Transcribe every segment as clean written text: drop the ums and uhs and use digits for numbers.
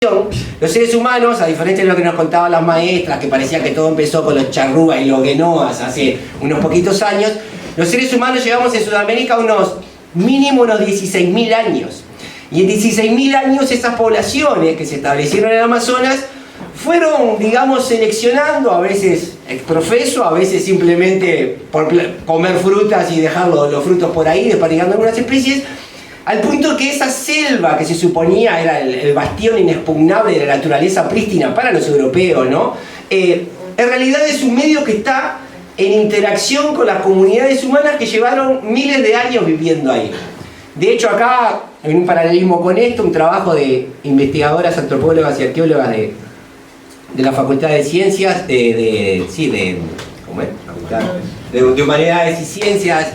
Los seres humanos, a diferencia de lo que nos contaban las maestras, que parecía que todo empezó con los charrúas y los guenoas hace unos poquitos años, los seres humanos llevamos en Sudamérica mínimo unos 16.000 años. Y en 16.000 años esas poblaciones que se establecieron en el Amazonas fueron, digamos, seleccionando, a veces exprofeso, a veces simplemente por comer frutas y dejar los frutos por ahí, desperdigando algunas especies, al punto que esa selva que se suponía era el bastión inexpugnable de la naturaleza prístina para los europeos, ¿no? En realidad es un medio que está en interacción con las comunidades humanas que llevaron miles de años viviendo ahí. De hecho, acá, en un paralelismo con esto, un trabajo de investigadoras, antropólogas y arqueólogas de la Facultad de Ciencias, de Humanidades y Ciencias,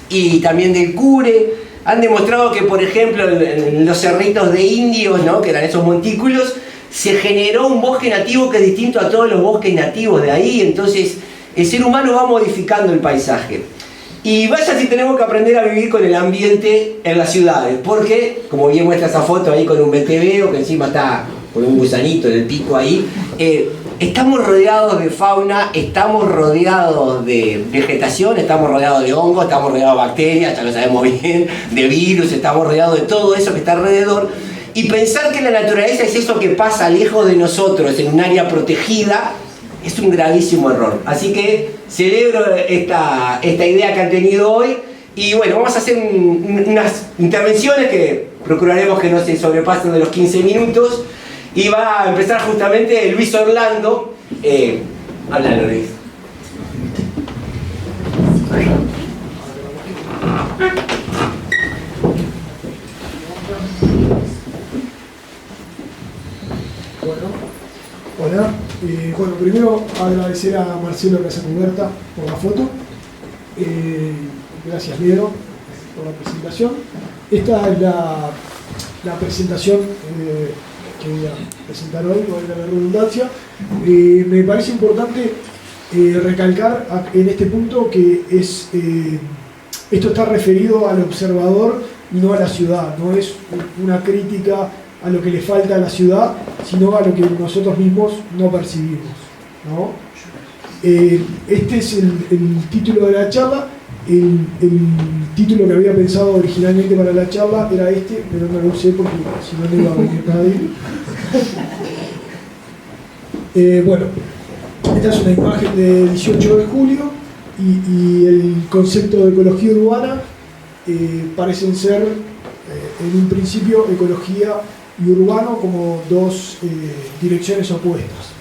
y también del CURE, han demostrado que, por ejemplo, en los cerritos de indios, ¿no?, que eran esos montículos, se generó un bosque nativo que es distinto a todos los bosques nativos de ahí. Entonces, el ser humano va modificando el paisaje. Y vaya si tenemos que aprender a vivir con el ambiente en las ciudades, porque, como bien muestra esa foto ahí con un BTV, que encima está con un gusanito en el pico ahí, estamos rodeados de fauna, estamos rodeados de vegetación, estamos rodeados de hongos, estamos rodeados de bacterias, ya lo sabemos bien, de virus, estamos rodeados de todo eso que está alrededor. Y pensar que la naturaleza es eso que pasa lejos de nosotros, en un área protegida, es un gravísimo error. Así que celebro esta idea que han tenido hoy. Y bueno, vamos a hacer unas intervenciones que procuraremos que no se sobrepasen de los 15 minutos. Y va a empezar justamente Luis Orlando. Háblalo, Luis. Hola. Bueno, primero agradecer a Marcelo Casacuberta por la foto. Gracias, Pedro, por la presentación. Esta es la presentación que voy a presentar hoy, valga la redundancia. Me parece importante recalcar en este punto que esto está referido al observador y no a la ciudad. No es una crítica a lo que le falta a la ciudad, sino a lo que nosotros mismos no percibimos, ¿no? Este es el título de la charla. El título que había pensado originalmente para la charla era este, pero no lo usé porque si no, no iba a venir nadie. Bueno, esta es una imagen de 18 de julio y el concepto de ecología urbana parecen ser, en un principio, ecología y urbano como dos direcciones opuestas.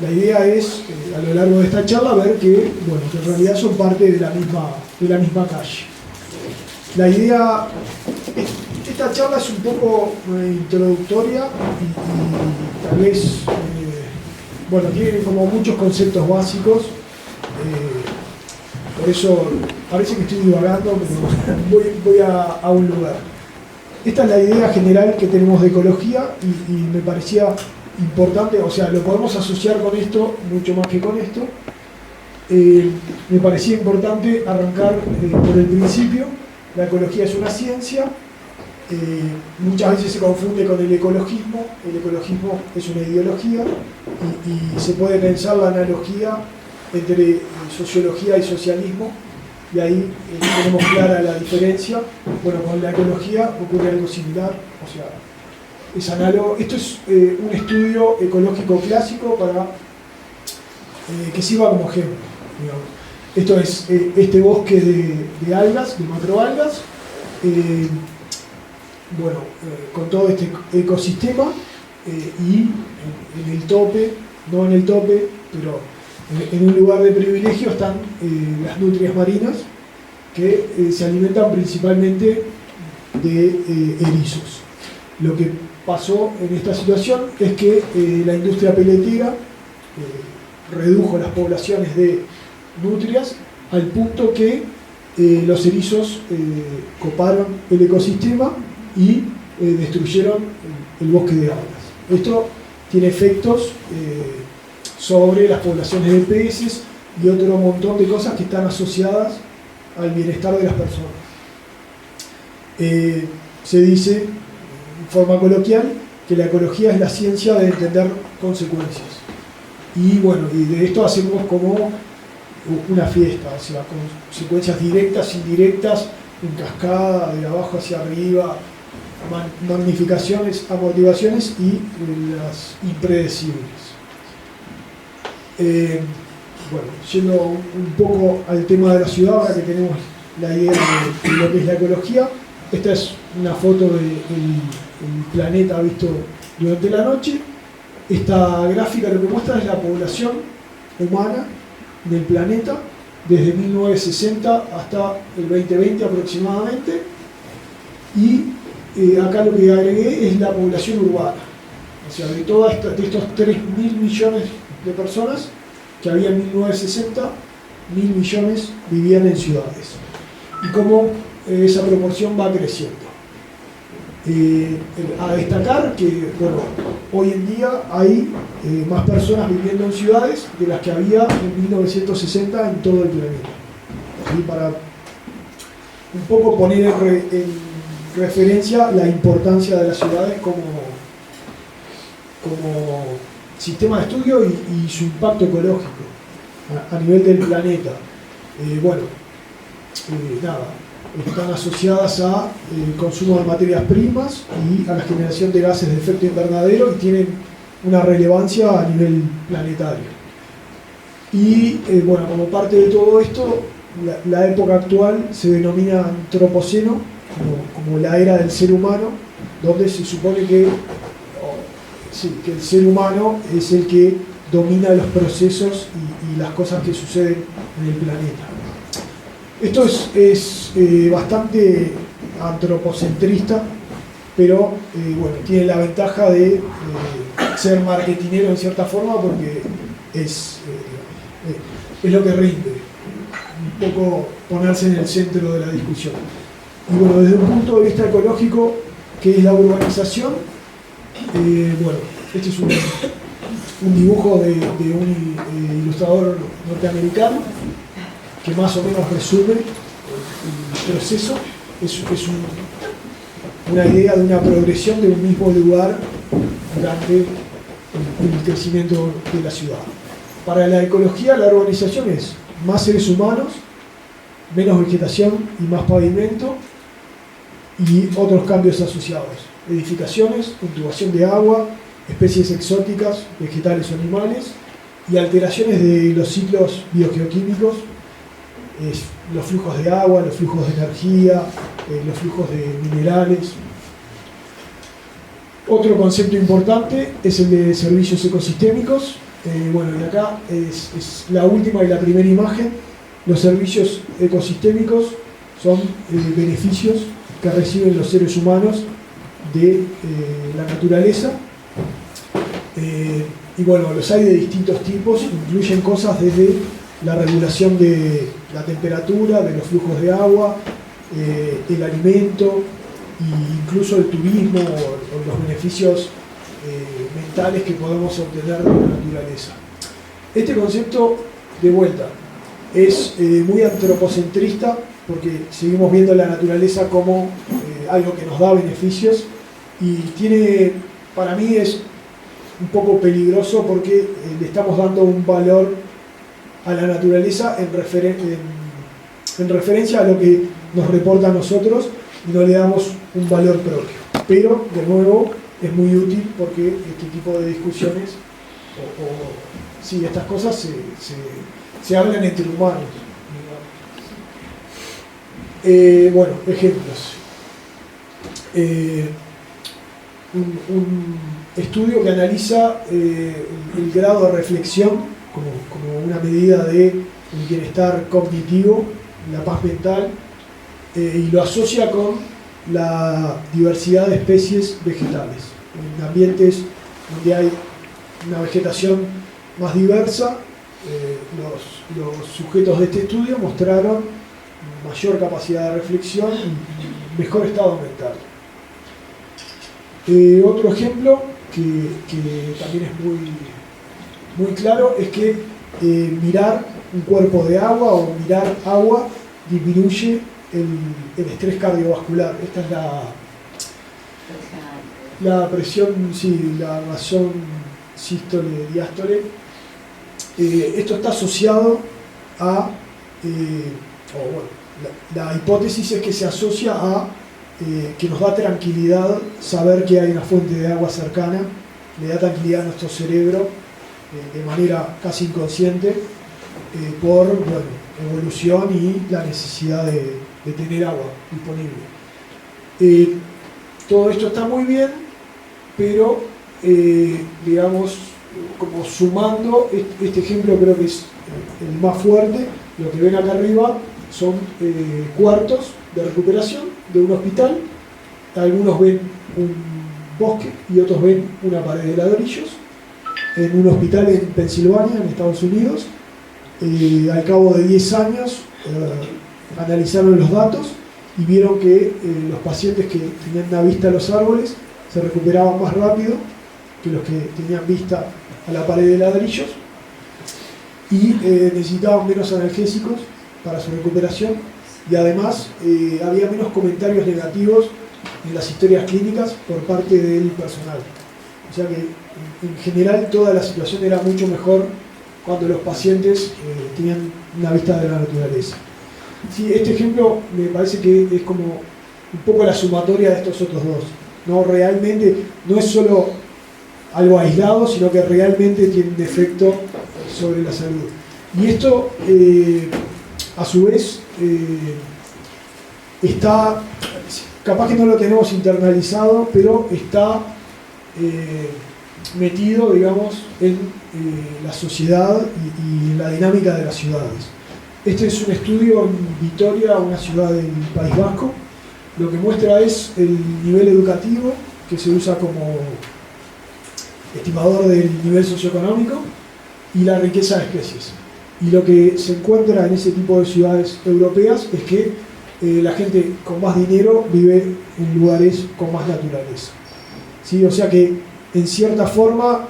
La idea es, a lo largo de esta charla, ver que en realidad son parte de la misma calle. La idea, esta charla es un poco introductoria y tal vez, tiene como muchos conceptos básicos, por eso parece que estoy divagando, pero voy a un lugar. Esta es la idea general que tenemos de ecología y me parecía importante, o sea, lo podemos asociar con esto, mucho más que con esto. Me parecía importante arrancar por el principio. La ecología es una ciencia, muchas veces se confunde con el ecologismo es una ideología y se puede pensar la analogía entre sociología y socialismo, y ahí tenemos clara la diferencia. Bueno, con la ecología ocurre algo similar, o sea, es análogo. Esto es un estudio ecológico clásico para que sirva como ejemplo, digamos. Esto es este bosque de algas, de macroalgas, con todo este ecosistema, y en el tope, no en el tope, pero en un lugar de privilegio están las nutrias marinas que se alimentan principalmente de erizos. Lo que pasó en esta situación es que la industria peletera redujo las poblaciones de nutrias al punto que los erizos coparon el ecosistema y destruyeron el bosque de algas. Esto tiene efectos sobre las poblaciones de peces y otro montón de cosas que están asociadas al bienestar de las personas. Se dice, en forma coloquial, que la ecología es la ciencia de entender consecuencias. Y bueno, y de esto hacemos como una fiesta, o sea, consecuencias directas, indirectas, en cascada, de abajo hacia arriba, magnificaciones, amortiguaciones y las impredecibles. Bueno, yendo un poco al tema de la ciudad, ahora que tenemos la idea de lo que es la ecología, esta es una foto del planeta visto durante la noche. Esta gráfica lo que muestra es la población humana del planeta desde 1960 hasta el 2020 aproximadamente, y acá lo que agregué es la población urbana, o sea, de estos 3.000 millones de personas que había en 1960, 1.000 millones vivían en ciudades, y cómo esa proporción va creciendo. A destacar que, bueno, hoy en día hay más personas viviendo en ciudades de las que había en 1960 en todo el planeta. ¿Sí? Para un poco poner en referencia la importancia de las ciudades como sistema de estudio y su impacto ecológico a nivel del planeta. Nada, están asociadas al consumo de materias primas y a la generación de gases de efecto invernadero, y tienen una relevancia a nivel planetario. Y bueno, como parte de todo esto, la época actual se denomina antropoceno, como la era del ser humano, donde se supone que el ser humano es el que domina los procesos y las cosas que suceden en el planeta. Esto es bastante antropocentrista, pero bueno, tiene la ventaja de ser marketinero en cierta forma, porque es lo que rinde, un poco ponerse en el centro de la discusión. Y bueno, desde un punto de vista ecológico, que es la urbanización, bueno, este es un dibujo de un ilustrador norteamericano que más o menos resume el proceso. Es una idea de una progresión de un mismo lugar durante el crecimiento de la ciudad. Para la ecología, la urbanización es más seres humanos, menos vegetación y más pavimento, y otros cambios asociados: edificaciones, intubación de agua, especies exóticas, vegetales o animales, y alteraciones de los ciclos biogeoquímicos, los flujos de agua, los flujos de energía, los flujos de minerales. Otro concepto importante es el de servicios ecosistémicos. Bueno, y acá es la última y la primera imagen. Los servicios ecosistémicos son beneficios que reciben los seres humanos de la naturaleza. Y bueno, los hay de distintos tipos, incluyen cosas desde la regulación de la temperatura, de los flujos de agua, el alimento, e incluso el turismo o los beneficios mentales que podemos obtener de la naturaleza. Este concepto, de vuelta, es muy antropocentrista, porque seguimos viendo la naturaleza como algo que nos da beneficios, y para mí es un poco peligroso, porque le estamos dando un valor a la naturaleza en referencia a lo que nos reporta a nosotros, y no le damos un valor propio. Pero, de nuevo, es muy útil, porque este tipo de discusiones sí, estas cosas se hablan entre humanos. Bueno, ejemplos. Un estudio que analiza el grado de reflexión como una medida del bienestar cognitivo, la paz mental, y lo asocia con la diversidad de especies vegetales. En ambientes donde hay una vegetación más diversa, los sujetos de este estudio mostraron mayor capacidad de reflexión y mejor estado mental. Otro ejemplo que también es muy claro es que mirar un cuerpo de agua o mirar agua disminuye el estrés cardiovascular. Esta es La presión, sí, la razón sístole-diástole. Esto está asociado a, la hipótesis es que se asocia a que nos da tranquilidad saber que hay una fuente de agua cercana, le da tranquilidad a nuestro cerebro de manera casi inconsciente por evolución y la necesidad de tener agua disponible. Todo esto está muy bien, pero digamos, como sumando, este ejemplo creo que es el más fuerte. Lo que ven acá arriba son cuartos de recuperación de un hospital. Algunos ven un bosque y otros ven una pared de ladrillos en un hospital en Pensilvania, en Estados Unidos. Al cabo de 10 años analizaron los datos y vieron que los pacientes que tenían una vista a los árboles se recuperaban más rápido que los que tenían vista a la pared de ladrillos y necesitaban menos analgésicos para su recuperación, y además había menos comentarios negativos en las historias clínicas por parte del personal. O sea que en general toda la situación era mucho mejor cuando los pacientes tenían una vista de la naturaleza. Sí, este ejemplo me parece que es como un poco la sumatoria de estos otros dos. No, realmente no es solo algo aislado, sino que realmente tiene un efecto sobre la salud. Y esto, a su vez, está, capaz que no lo tenemos internalizado, pero está metido, digamos, en la sociedad y la dinámica de las ciudades. Este es un estudio en Vitoria, una ciudad del País Vasco. Lo que muestra es el nivel educativo, que se usa como estimador del nivel socioeconómico, y la riqueza de especies. Y lo que se encuentra en ese tipo de ciudades europeas es que la gente con más dinero vive en lugares con más naturaleza. ¿Sí? O sea que, en cierta forma,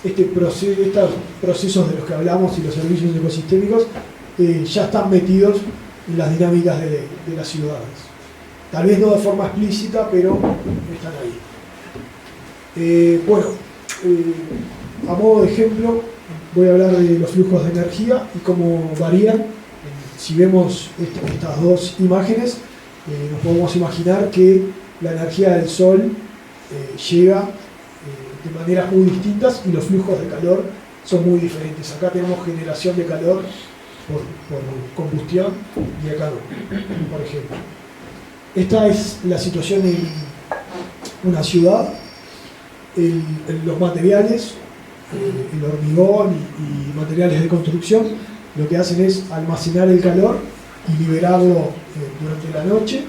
estos procesos de los que hablamos y los servicios ecosistémicos ya están metidos en las dinámicas de las ciudades. Tal vez no de forma explícita, pero están ahí. A modo de ejemplo, voy a hablar de los flujos de energía y cómo varían. Si vemos estas dos imágenes, nos podemos imaginar que la energía del sol llega de maneras muy distintas y los flujos de calor son muy diferentes. Acá tenemos generación de calor por combustión y acá no, por ejemplo. Esta es la situación en una ciudad. Los materiales, el hormigón y materiales de construcción, lo que hacen es almacenar el calor y liberarlo durante la noche.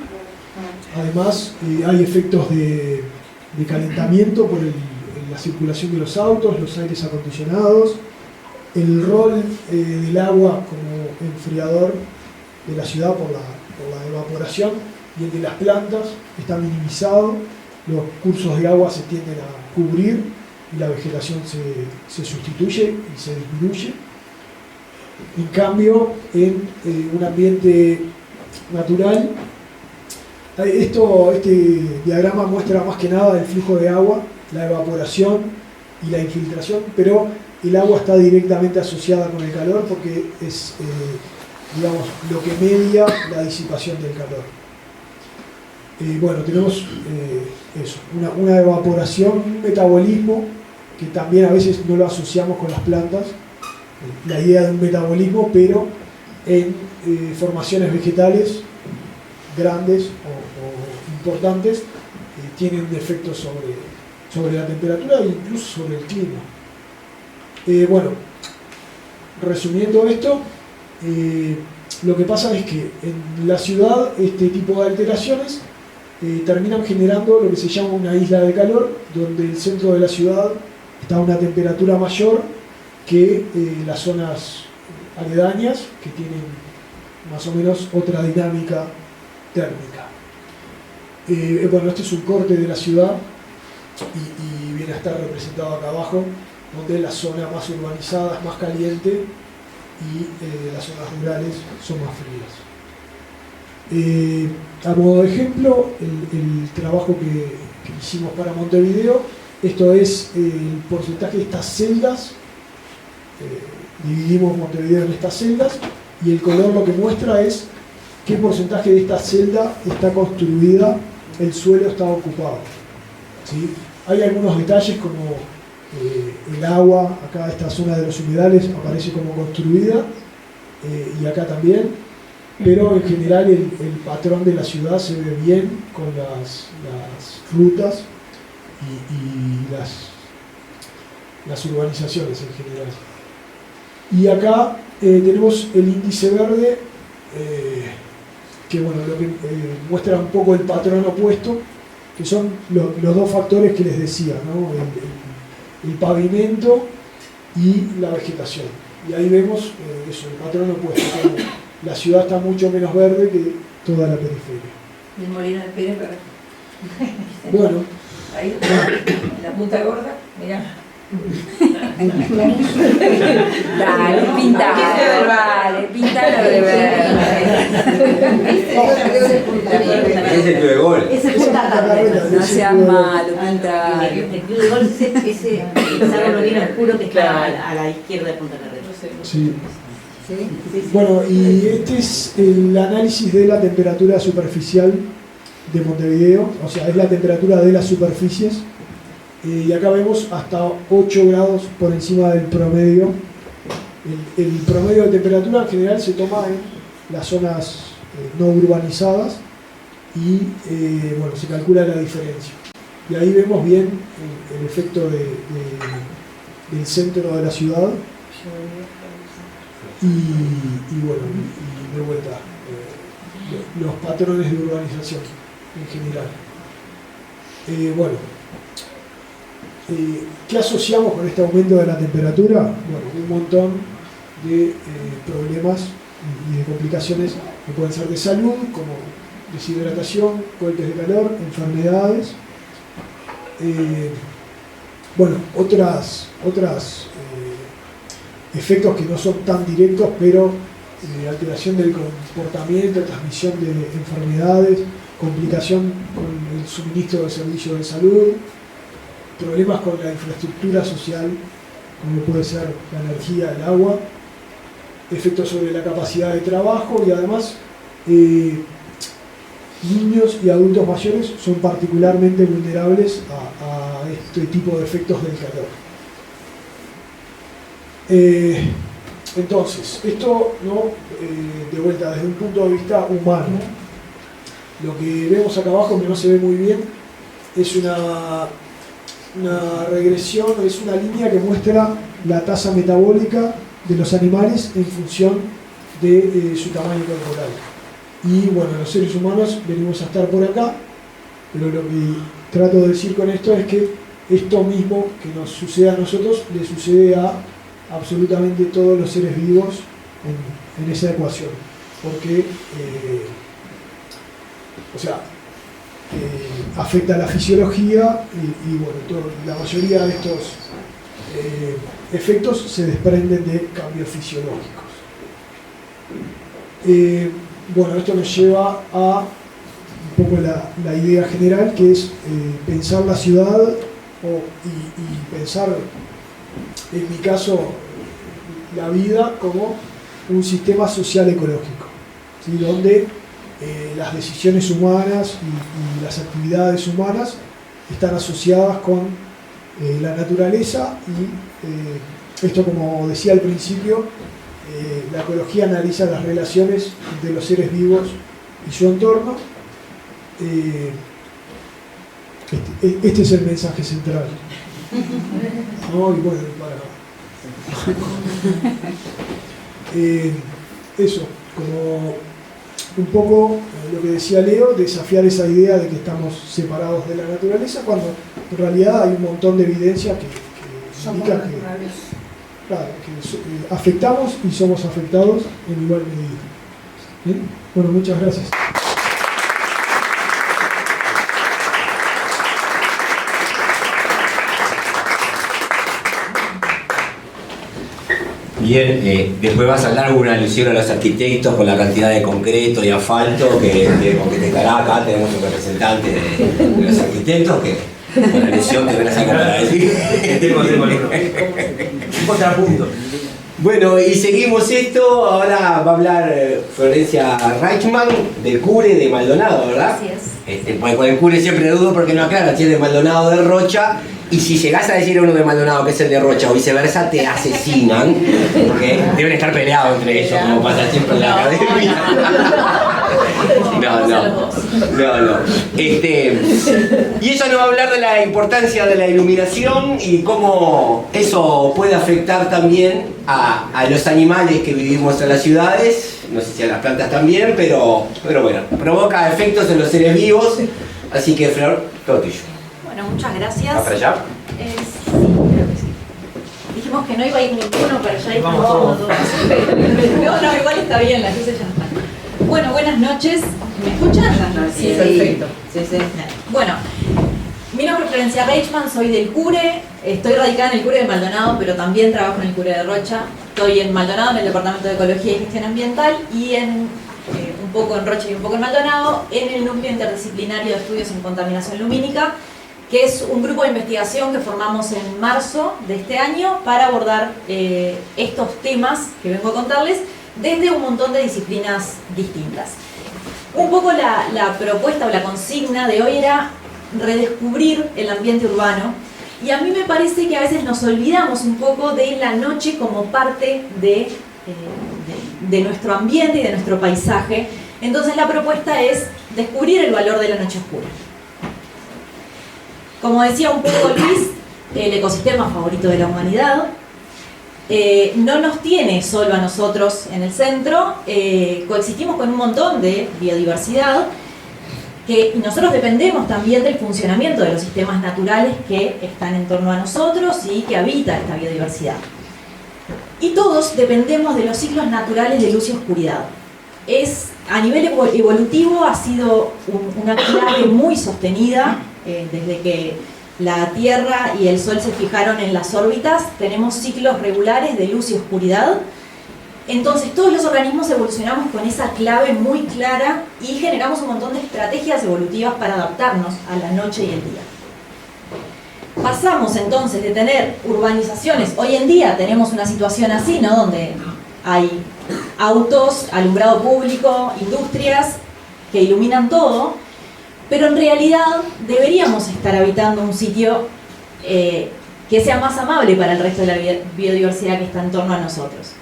Además, hay efectos de calentamiento por la circulación de los autos, los aires acondicionados, el rol del agua como enfriador de la ciudad por la evaporación, y el de las plantas está minimizado. Los cursos de agua se tienden a cubrir y la vegetación se sustituye y se disminuye. En cambio, en un ambiente natural, este diagrama muestra más que nada el flujo de agua, la evaporación y la infiltración, pero el agua está directamente asociada con el calor porque es, digamos, lo que media la disipación del calor. Tenemos eso, una evaporación, un metabolismo que también a veces no lo asociamos con las plantas, la idea de un metabolismo, pero en formaciones vegetales grandes o importantes tienen un efecto sobre la temperatura e incluso sobre el clima. Resumiendo esto, lo que pasa es que en la ciudad este tipo de alteraciones terminan generando lo que se llama una isla de calor, donde el centro de la ciudad está a una temperatura mayor que las zonas aledañas, que tienen más o menos otra dinámica térmica. Este es un corte de la ciudad y viene a estar representado acá abajo, donde la zona más urbanizada es más caliente y las zonas rurales son más frías. A modo de ejemplo, el trabajo que hicimos para Montevideo. Esto es el porcentaje de estas celdas. Dividimos Montevideo en estas celdas y el color lo que muestra es qué porcentaje de esta celda está construida, el suelo está ocupado. ¿Sí? Hay algunos detalles como el agua, acá esta zona de los humedales aparece como construida y acá también, pero en general el patrón de la ciudad se ve bien con las rutas y las urbanizaciones en general. Y acá tenemos el índice verde, que bueno, lo que muestra un poco el patrón opuesto, que son los dos factores que les decía, ¿no? El pavimento y la vegetación. Y ahí vemos eso, el patrón opuesto, como la ciudad está mucho menos verde que toda la periferia. Y el Molino de Pérez, Bueno. Ahí, la punta gorda, mirá. Dale, pintalo, vale, pintalo de verde. Ese es el club de gol. Ese es Punta Carretas. No seas malo, pintalo. El club de golf es ese hexágono bien oscuro que está a la izquierda de Punta Carretas. Sí. ¿Sí? Sí. Bueno, y este es el análisis de la temperatura superficial de Montevideo, o sea, es la temperatura de las superficies, y acá vemos hasta 8 grados por encima del promedio. El promedio de temperatura en general se toma en las zonas no urbanizadas y bueno, se calcula la diferencia. Y ahí vemos bien el efecto del centro de la ciudad. Y bueno, y de vuelta, los patrones de urbanización en general. Bueno, ¿qué asociamos con este aumento de la temperatura? Bueno, un montón de problemas y de complicaciones que pueden ser de salud, como deshidratación, golpes de calor, enfermedades. Bueno, otras efectos que no son tan directos, pero alteración del comportamiento, transmisión de enfermedades, complicación con el suministro de servicios de salud, problemas con la infraestructura social, como puede ser la energía, el agua, efectos sobre la capacidad de trabajo y además niños y adultos mayores son particularmente vulnerables a este tipo de efectos del calor. Entonces, esto ¿no? De vuelta desde un punto de vista humano. Lo que vemos acá abajo, que no se ve muy bien, es una regresión, es una línea que muestra la tasa metabólica de los animales en función de su tamaño corporal. Y bueno, los seres humanos venimos a estar por acá, pero lo que trato de decir con esto es que esto mismo que nos sucede a nosotros le sucede a absolutamente todos los seres vivos en esa ecuación, porque afecta a la fisiología y bueno, la mayoría de estos efectos se desprenden de cambios fisiológicos. Bueno, esto nos lleva a un poco la idea general, que es pensar la ciudad y pensar, en mi caso, la vida como un sistema social ecológico, ¿sí? Donde las decisiones humanas y las actividades humanas están asociadas con la naturaleza y esto, como decía al principio, la ecología analiza las relaciones entre los seres vivos y su entorno. Este es el mensaje central. ¿No? Y bueno, eso, como un poco lo que decía Leo, desafiar esa idea de que estamos separados de la naturaleza, cuando en realidad hay un montón de evidencia que indica que, claro, que afectamos y somos afectados en igual medida. ¿Bien? Bueno, muchas gracias. Bien, después vas a hablar alguna alusión a los arquitectos con la cantidad de concreto y asfalto que te estará acá, tenemos un representante de los arquitectos que, con la alusión que ven a sacar para decir. Tengo alguno. Un contrapunto. Bueno, y seguimos esto, ahora va a hablar Florencia Reichman del Cure de Maldonado, ¿verdad? Así es. Pues con el Cure siempre dudo porque no aclara si es de Maldonado o de Rocha, y si llegás a decir a uno de Maldonado que es el de Rocha o viceversa, te asesinan, porque deben estar peleados entre ellos, como pasa siempre en la academia. No. Y ella nos va a hablar de la importancia de la iluminación y cómo eso puede afectar también a los animales que vivimos en las ciudades, no sé si a las plantas también, pero bueno, provoca efectos en los seres vivos, así que Flor, todo tuyo. Bueno, muchas gracias. ¿Va para allá? Sí, creo que sí. Dijimos que no iba a ir ninguno, pero ya Vamos todos. No, igual está bien, las luces ya no están. Bueno, buenas noches. ¿Me escuchan? Sí, perfecto. Sí. Bueno, mi nombre es Florencia Reichman, soy del Cure, estoy radicada en el Cure de Maldonado, pero también trabajo en el Cure de Rocha. Estoy en Maldonado, en el Departamento de Ecología y Gestión Ambiental, y un poco en Rocha y un poco en Maldonado, en el Núcleo Interdisciplinario de Estudios en Contaminación Lumínica, que es un grupo de investigación que formamos en marzo de este año para abordar estos temas que vengo a contarles desde un montón de disciplinas distintas. Un poco la propuesta o la consigna de hoy era redescubrir el ambiente urbano, y a mí me parece que a veces nos olvidamos un poco de la noche como parte de nuestro ambiente y de nuestro paisaje. Entonces la propuesta es descubrir el valor de la noche oscura. Como decía un poco Luis, el ecosistema favorito de la humanidad no nos tiene solo a nosotros en el centro, coexistimos con un montón de biodiversidad, y nosotros dependemos también del funcionamiento de los sistemas naturales que están en torno a nosotros y que habita esta biodiversidad. Y todos dependemos de los ciclos naturales de luz y oscuridad. A nivel evolutivo ha sido una clave muy sostenida desde que la Tierra y el Sol se fijaron en las órbitas. Tenemos ciclos regulares de luz y oscuridad. Entonces todos los organismos evolucionamos con esa clave muy clara y generamos un montón de estrategias evolutivas para adaptarnos a la noche y el día. Pasamos entonces de tener urbanizaciones, hoy en día tenemos una situación así, ¿no? Donde hay autos, alumbrado público, industrias que iluminan todo, pero en realidad deberíamos estar habitando un sitio que sea más amable para el resto de la biodiversidad que está en torno a nosotros.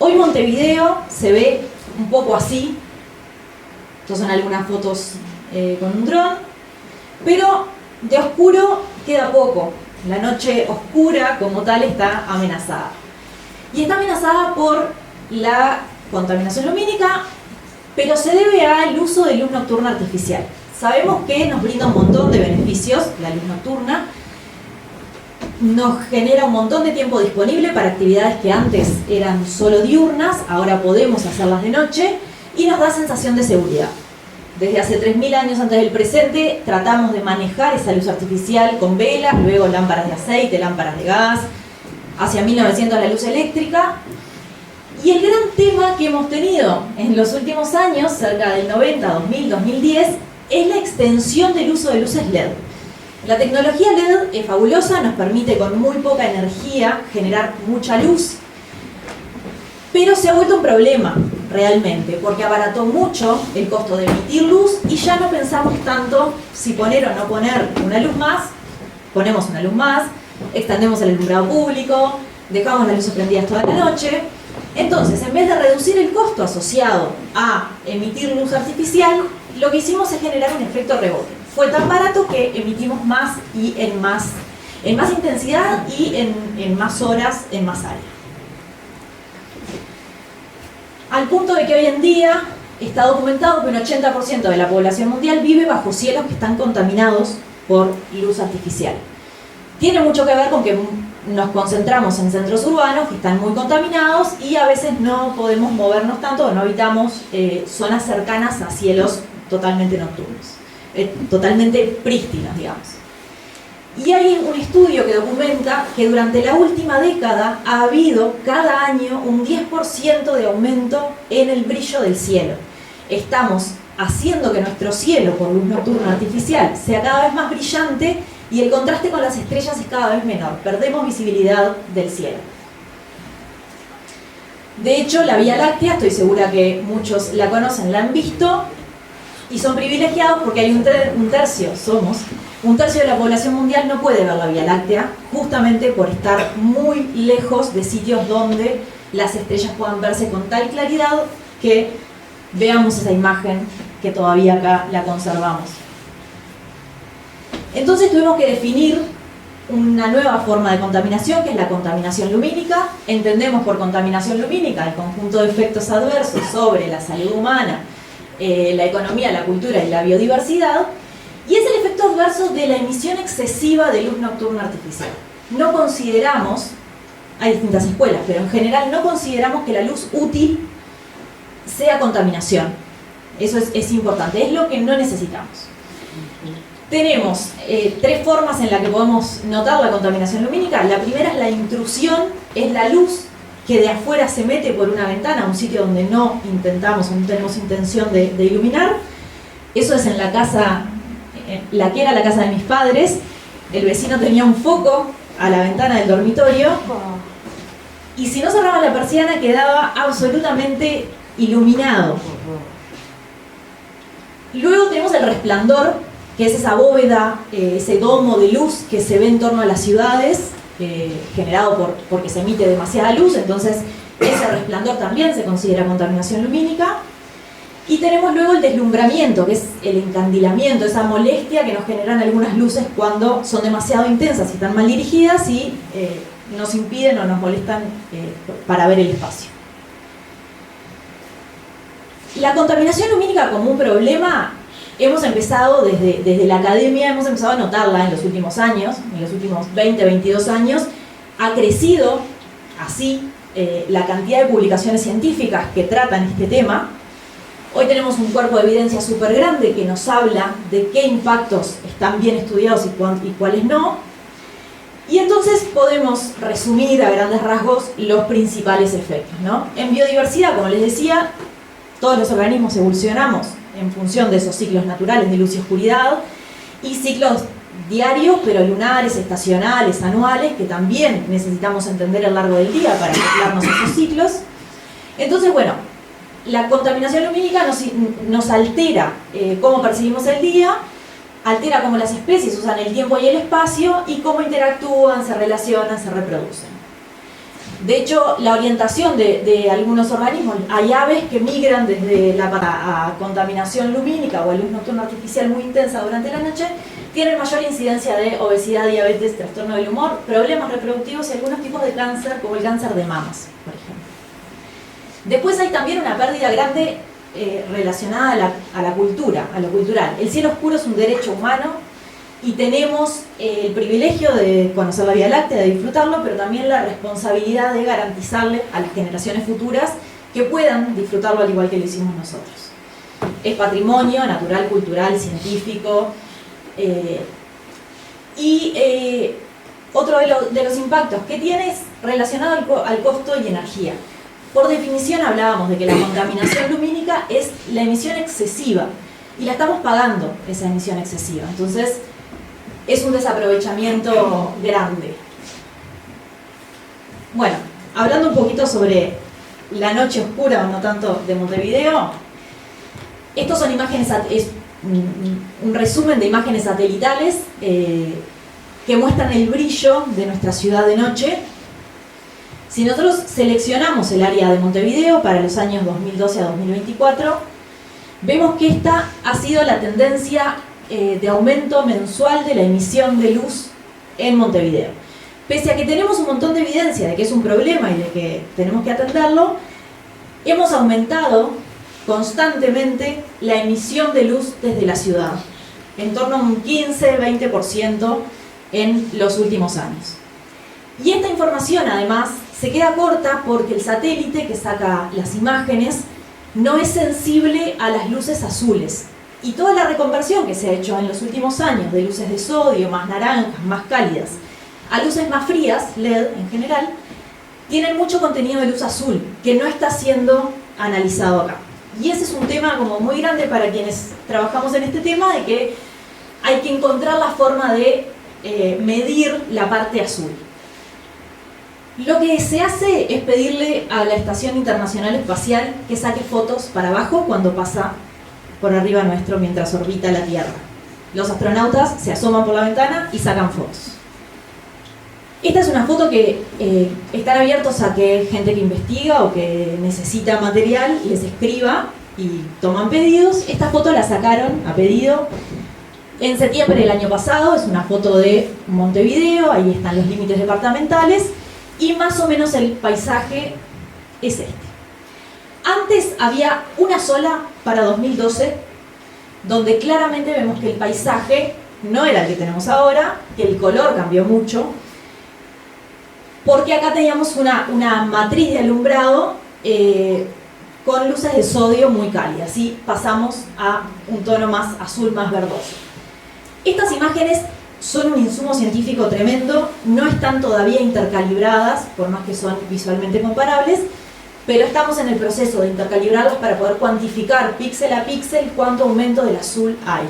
Hoy Montevideo se ve un poco así. Estas son algunas fotos con un dron, pero de oscuro queda poco. La noche oscura como tal está amenazada. Y está amenazada por la contaminación lumínica, pero se debe al uso de luz nocturna artificial. Sabemos que nos brinda un montón de beneficios la luz nocturna. Nos genera un montón de tiempo disponible para actividades que antes eran solo diurnas, ahora podemos hacerlas de noche, y nos da sensación de seguridad. Desde hace 3000 años antes del presente tratamos de manejar esa luz artificial con velas, luego lámparas de aceite, lámparas de gas, hacia 1900 la luz eléctrica. Y el gran tema que hemos tenido en los últimos años, cerca del 90, 2000, 2010, es la extensión del uso de luces LED. La tecnología LED es fabulosa, nos permite con muy poca energía generar mucha luz, pero se ha vuelto un problema realmente, porque abarató mucho el costo de emitir luz y ya no pensamos tanto si poner o no poner una luz más. Ponemos una luz más, extendemos el alumbrado público, dejamos las luces prendidas toda la noche. Entonces, en vez de reducir el costo asociado a emitir luz artificial, lo que hicimos es generar un efecto rebote. Fue tan barato que emitimos más y en más intensidad y en más horas, en más área. Al punto de que hoy en día está documentado que un 80% de la población mundial vive bajo cielos que están contaminados por luz artificial. Tiene mucho que ver con que nos concentramos en centros urbanos que están muy contaminados y a veces no podemos movernos tanto o no habitamos zonas cercanas a cielos totalmente nocturnos, totalmente prístinos, digamos. Y hay un estudio que documenta que durante la última década ha habido cada año un 10% de aumento en el brillo del cielo. Estamos haciendo que nuestro cielo por luz nocturna artificial sea cada vez más brillante y el contraste con las estrellas es cada vez menor. Perdemos visibilidad del cielo. De hecho, la Vía Láctea, estoy segura que muchos la conocen, la han visto, y son privilegiados porque hay un tercio de la población mundial no puede ver la Vía Láctea, justamente por estar muy lejos de sitios donde las estrellas puedan verse con tal claridad que veamos esa imagen que todavía acá la conservamos. Entonces tuvimos que definir una nueva forma de contaminación, que es la contaminación lumínica. Entendemos por contaminación lumínica el conjunto de efectos adversos sobre la salud humana, la economía, la cultura y la biodiversidad, y es el efecto adverso de la emisión excesiva de luz nocturna artificial. No consideramos, hay distintas escuelas, pero en general no consideramos que la luz útil sea contaminación. Eso es importante, es lo que no necesitamos. Tenemos tres formas en las que podemos notar la contaminación lumínica. La primera es la intrusión, es la luz que de afuera se mete por una ventana a un sitio donde no intentamos o no tenemos intención de iluminar. Eso es en la casa, la que era la casa de mis padres. El vecino tenía un foco a la ventana del dormitorio y si no cerraba la persiana quedaba absolutamente iluminado. Luego tenemos el resplandor, que es esa bóveda, ese domo de luz que se ve en torno a las ciudades, generado porque se emite demasiada luz, entonces ese resplandor también se considera contaminación lumínica. Y tenemos luego el deslumbramiento, que es el encandilamiento, esa molestia que nos generan algunas luces cuando son demasiado intensas y están mal dirigidas y nos impiden o nos molestan para ver el espacio. La contaminación lumínica como un problema, hemos empezado desde la academia, hemos empezado a notarla en los últimos años, en los últimos 20, 22 años, ha crecido así la cantidad de publicaciones científicas que tratan este tema. Hoy tenemos un cuerpo de evidencia súper grande que nos habla de qué impactos están bien estudiados y cuáles no. Y entonces podemos resumir a grandes rasgos los principales efectos, ¿no? En biodiversidad, como les decía, todos los organismos evolucionamos en función de esos ciclos naturales de luz y oscuridad y ciclos diarios, pero lunares, estacionales, anuales, que también necesitamos entender a lo largo del día para acoplarnos a esos ciclos. Entonces, bueno, la contaminación lumínica nos altera cómo percibimos el día, altera cómo las especies usan el tiempo y el espacio y cómo interactúan, se relacionan, se reproducen. De hecho, la orientación de algunos organismos, hay aves que migran desde a contaminación lumínica o a luz nocturna artificial muy intensa durante la noche, tienen mayor incidencia de obesidad, diabetes, trastorno del humor, problemas reproductivos y algunos tipos de cáncer, como el cáncer de mamas, por ejemplo. Después hay también una pérdida grande relacionada a la cultura, a lo cultural. El cielo oscuro es un derecho humano y tenemos el privilegio de conocer la Vía Láctea, de disfrutarlo, pero también la responsabilidad de garantizarle a las generaciones futuras que puedan disfrutarlo al igual que lo hicimos nosotros. Es patrimonio natural, cultural, científico. Otro de los impactos que tiene es relacionado al costo y energía. Por definición hablábamos de que la contaminación lumínica es la emisión excesiva y la estamos pagando, esa emisión excesiva. Entonces es un desaprovechamiento grande. Bueno, hablando un poquito sobre la noche oscura, no tanto de Montevideo, estos son imágenes, es un resumen de imágenes satelitales que muestran el brillo de nuestra ciudad de noche. Si nosotros seleccionamos el área de Montevideo para los años 2012 a 2024, vemos que esta ha sido la tendencia de aumento mensual de la emisión de luz en Montevideo. Pese a que tenemos un montón de evidencia de que es un problema y de que tenemos que atenderlo, hemos aumentado constantemente la emisión de luz desde la ciudad, en torno a un 15-20% en los últimos años. Y esta información además se queda corta porque el satélite que saca las imágenes no es sensible a las luces azules. Y toda la reconversión que se ha hecho en los últimos años de luces de sodio, más naranjas, más cálidas, a luces más frías, LED en general, tienen mucho contenido de luz azul que no está siendo analizado acá. Y ese es un tema como muy grande para quienes trabajamos en este tema, de que hay que encontrar la forma de medir la parte azul. Lo que se hace es pedirle a la Estación Internacional Espacial que saque fotos para abajo cuando pasa por arriba nuestro mientras orbita la Tierra. Los astronautas se asoman por la ventana y sacan fotos. Esta es una foto que están abiertos a que gente que investiga o que necesita material les escriba y toman pedidos. Esta foto la sacaron a pedido en septiembre del año pasado. Es una foto de Montevideo, ahí están los límites departamentales y más o menos el paisaje es este. Antes había una sola para 2012, donde claramente vemos que el paisaje no era el que tenemos ahora, que el color cambió mucho, porque acá teníamos una matriz de alumbrado con luces de sodio muy cálidas, y pasamos a un tono más azul, más verdoso. Estas imágenes son un insumo científico tremendo, no están todavía intercalibradas, por más que son visualmente comparables, pero estamos en el proceso de intercalibrarlas para poder cuantificar píxel a píxel cuánto aumento del azul hay.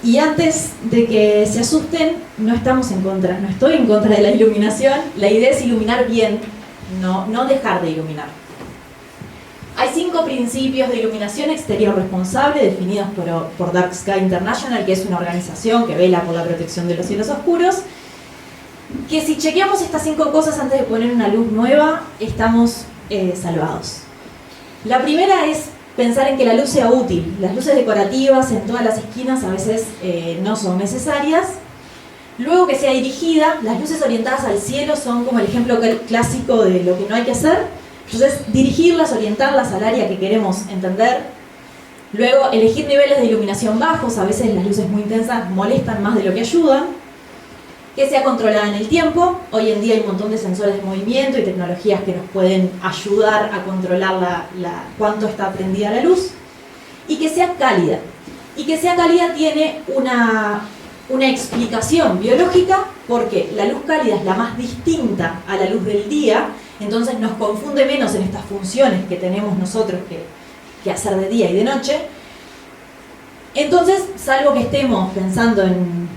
Y antes de que se asusten, no estamos en contra, no estoy en contra de la iluminación. La idea es iluminar bien, no dejar de iluminar. Hay 5 principios de iluminación exterior responsable definidos por Dark Sky International, que es una organización que vela por la protección de los cielos oscuros, que si chequeamos estas 5 cosas antes de poner una luz nueva, estamos salvados. La primera es pensar en que la luz sea útil. Las luces decorativas en todas las esquinas a veces no son necesarias. Luego, que sea dirigida. Las luces orientadas al cielo son como el ejemplo clásico de lo que no hay que hacer. Entonces, dirigirlas, orientarlas al área que queremos entender. Luego, elegir niveles de iluminación bajos. A veces las luces muy intensas molestan más de lo que ayudan. Que sea controlada en el tiempo. Hoy en día hay un montón de sensores de movimiento y tecnologías que nos pueden ayudar a controlar cuánto está prendida la luz. Y que sea cálida. Y que sea cálida tiene una explicación biológica, porque la luz cálida es la más distinta a la luz del día, entonces nos confunde menos en estas funciones que tenemos nosotros que hacer de día y de noche. Entonces, salvo que estemos pensando en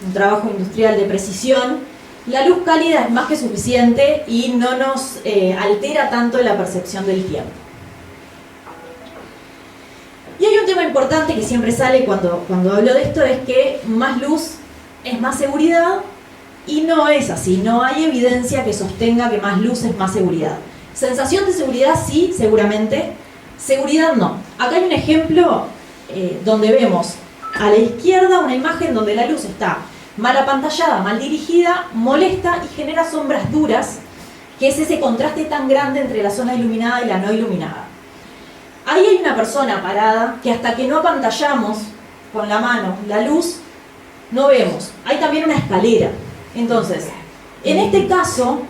un trabajo industrial de precisión, la luz cálida es más que suficiente y no nos altera tanto la percepción del tiempo. Y hay un tema importante que siempre sale cuando hablo de esto, es que más luz es más seguridad, y no es así. No hay evidencia que sostenga que más luz es más seguridad. Sensación de seguridad sí, seguramente. Seguridad no. Acá hay un ejemplo donde vemos a la izquierda una imagen donde la luz está mal apantallada, mal dirigida, molesta y genera sombras duras, que es ese contraste tan grande entre la zona iluminada y la no iluminada. Ahí hay una persona parada que hasta que no apantallamos con la mano la luz, no vemos. Hay también una escalera. Entonces, en este caso,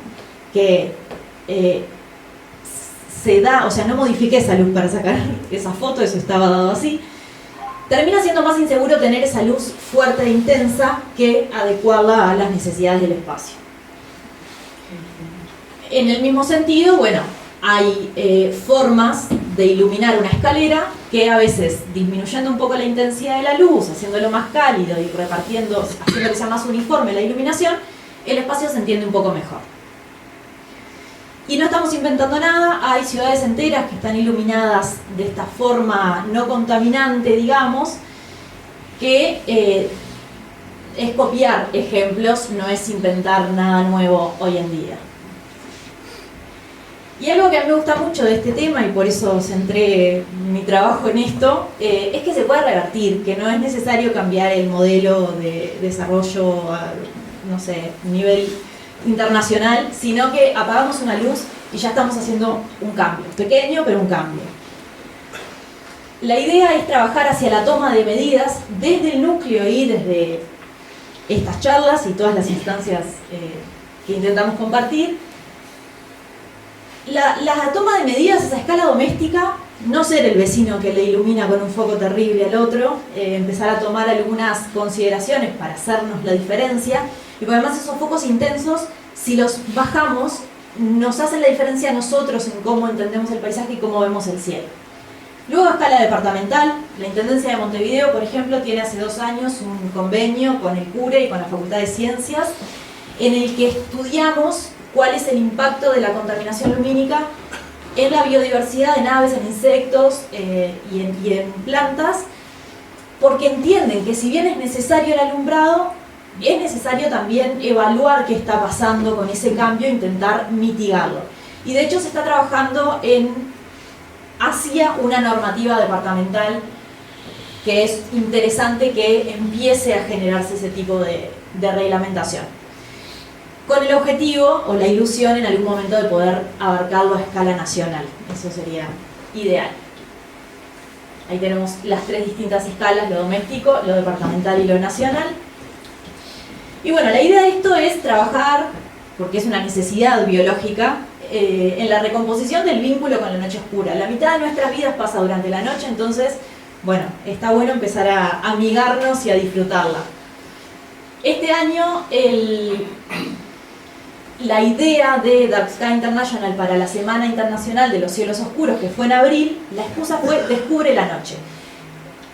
que se da, o sea, no modifiqué esa luz para sacar esa foto, eso estaba dado así, termina siendo más inseguro tener esa luz fuerte e intensa que adecuarla a las necesidades del espacio. En el mismo sentido, bueno, hay formas de iluminar una escalera que a veces, disminuyendo un poco la intensidad de la luz, haciéndolo más cálido y haciendo que sea más uniforme la iluminación, el espacio se entiende un poco mejor. Y no estamos inventando nada, hay ciudades enteras que están iluminadas de esta forma no contaminante, digamos, que es copiar ejemplos, no es inventar nada nuevo hoy en día. Y algo que a mí me gusta mucho de este tema, y por eso centré mi trabajo en esto, es que se puede revertir, que no es necesario cambiar el modelo de desarrollo a, no sé, nivel internacional, sino que apagamos una luz y ya estamos haciendo un cambio, pequeño pero un cambio. La idea es trabajar hacia la toma de medidas desde el núcleo y desde estas charlas y todas las instancias que intentamos compartir. La toma de medidas a escala doméstica, no ser el vecino que le ilumina con un foco terrible al otro, empezar a tomar algunas consideraciones para hacernos la diferencia, y por además esos focos intensos, si los bajamos, nos hacen la diferencia a nosotros en cómo entendemos el paisaje y cómo vemos el cielo. Luego, a escala departamental, la Intendencia de Montevideo, por ejemplo, tiene hace 2 años un convenio con el CURE y con la Facultad de Ciencias en el que estudiamos cuál es el impacto de la contaminación lumínica en la biodiversidad, en aves, en insectos y en plantas, porque entienden que si bien es necesario el alumbrado, es necesario también evaluar qué está pasando con ese cambio e intentar mitigarlo. Y de hecho se está trabajando hacia una normativa departamental que es interesante que empiece a generarse ese tipo de reglamentación, con el objetivo o la ilusión en algún momento de poder abarcarlo a escala nacional. Eso sería ideal. Ahí tenemos las 3 distintas escalas, lo doméstico, lo departamental y lo nacional. Y bueno, la idea de esto es trabajar, porque es una necesidad biológica, en la recomposición del vínculo con la noche oscura. La mitad de nuestras vidas pasa durante la noche, entonces, bueno, está bueno empezar a amigarnos y a disfrutarla. Este año, la idea de Dark Sky International para la Semana Internacional de los Cielos Oscuros, que fue en abril, la excusa fue Descubre la Noche.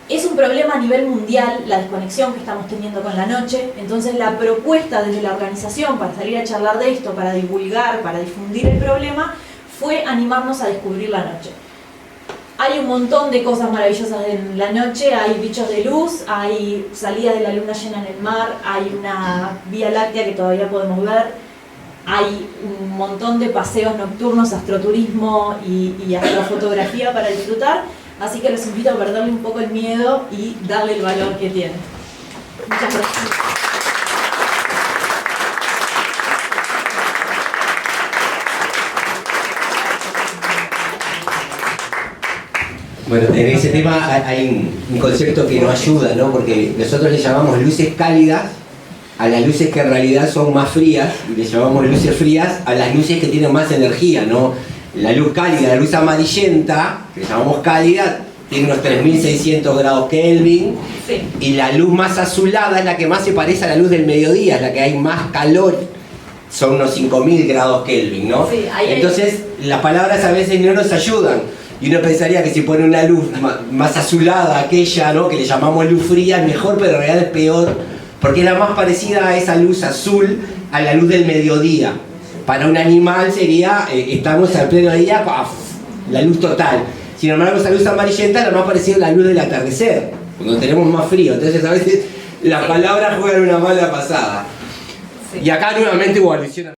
Es un problema a nivel mundial la desconexión que estamos teniendo con la noche, entonces la propuesta desde la organización para salir a charlar de esto, para divulgar, para difundir el problema, fue animarnos a descubrir la noche. Hay un montón de cosas maravillosas en la noche, hay bichos de luz, hay salidas de la luna llena en el mar, hay una vía láctea que todavía podemos ver, hay un montón de paseos nocturnos, astroturismo y astrofotografía para disfrutar. Así que los invito a perderle un poco el miedo y darle el valor que tiene. Muchas gracias. Bueno, en ese tema hay un concepto que nos ayuda, ¿no? Porque nosotros le llamamos luces cálidas a las luces que en realidad son más frías, y le llamamos luces frías a las luces que tienen más energía, ¿no? La luz cálida, la luz amarillenta, que llamamos cálida, tiene unos 3600 grados Kelvin, Sí. Y la luz más azulada es la que más se parece a la luz del mediodía, es la que hay más calor, son unos 5000 grados Kelvin, ¿no? Sí, ahí entonces las palabras a veces no nos ayudan, y uno pensaría que si pone una luz más azulada, aquella, ¿no? Que le llamamos luz fría, es mejor, pero en realidad es peor, porque es la más parecida a esa luz azul, a la luz del mediodía. Para un animal sería, estamos al pleno día, ¡paf!, la luz total. Sin embargo, esa luz amarillenta es la más parecida a la luz del atardecer, cuando tenemos más frío. Entonces a veces las palabras juegan una mala pasada. Sí. Y acá nuevamente hubo alusión a...